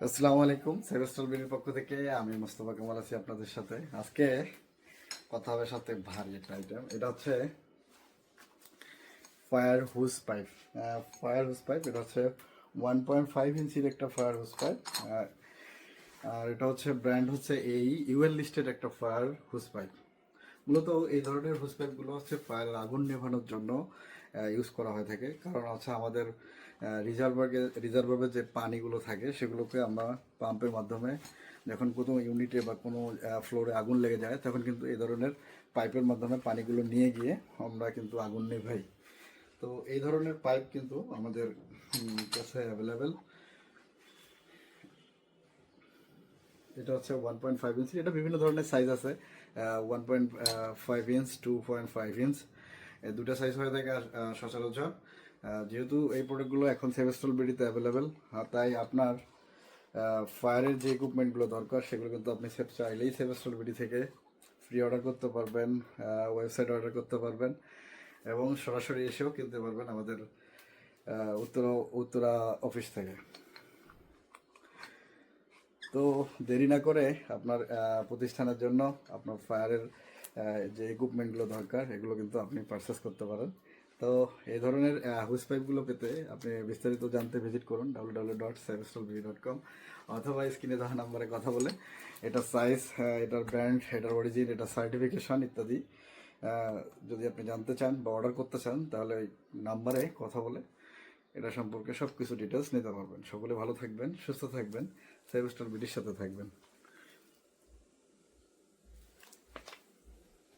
আসসালামু আলাইকুম, সেভেস্টল বিডির পক্ষ থেকে আমি মোস্তফা কামাল আছি আপনাদের সাথে। আজকে কথা হবে সাথে ভারী একটা আইটেম। এটা হচ্ছে ফায়ার হুস পাইপ। ফায়ার হুস পাইপ এটা হচ্ছে 1.5 ইঞ্চির একটা ফায়ার হুস পাইপ। আর এটা হচ্ছে ব্র্যান্ড হচ্ছে এই ইউএল লিস্টেড একটা ফায়ার হুস পাইপ। মূলত এই ধরনের হুস পাইপগুলো হচ্ছে ফায়ারের আগুন নেভানোর জন্য ইউজ করা হয়ে থাকে। কারণ হচ্ছে আমাদের রিজার্ভারে যে পানিগুলো থাকে সেগুলোকে আমরা পাম্পের মাধ্যমে যখন কোনো ইউনিটে বা কোনো ফ্লোরে আগুন লেগে যায় তখন কিন্তু এই ধরনের পাইপের মাধ্যমে পানিগুলো নিয়ে গিয়ে আমরা কিন্তু আগুন নেভাই। তো এই ধরনের পাইপ কিন্তু আমাদের কাছে অ্যাভেলেবেল। এটা হচ্ছে 1.5 ইঞ্চি। এটা বিভিন্ন ধরনের সাইজ আছে, 1.5 ইঞ্চ, 2.5 ইঞ্চ, দুটো সাইজ হয়ে থাকে সচরাচর। যেহেতু এই প্রোডাক্টগুলো এখন সেভেস্টল বিডিতে অ্যাভেলেবেল, তাই আপনার ফায়ারের যে ইকুইপমেন্টগুলো দরকার সেগুলো কিন্তু আপনি চাইলেই সেভেস্টল বিডি থেকে ফ্রি অর্ডার করতে পারবেন, ওয়েবসাইট অর্ডার করতে পারবেন এবং সরাসরি এসেও কিনতে পারবেন আমাদের উত্তরা উত্তরা অফিস থেকে। তো দেরি না করে আপনার প্রতিষ্ঠানের জন্য আপনার ফায়ারের যে ইকুইপমেন্টগুলো দরকার এগুলো কিন্তু আপনি পারচেস করতে পারেন। তো এই ধরনের হুইস পাইপগুলো পেতে আপনি বিস্তারিত জানতে ভিজিট করুন www.savestolbd.com, অথবা স্ক্রিনে দেওয়া নাম্বারে কথা বলে এটার সাইজ, এটার ব্র্যান্ড, এটার অরিজিন, এটার সার্টিফিকেশন ইত্যাদি যদি আপনি জানতে চান বা অর্ডার করতে চান তাহলে এই নাম্বারে কথা বলে এটা সম্পর্কে সব কিছু ডিটেলস নিতে পারবেন। সকলে ভালো থাকবেন, সুস্থ থাকবেন, সেভেস্টল বিডির সাথে থাকবেন।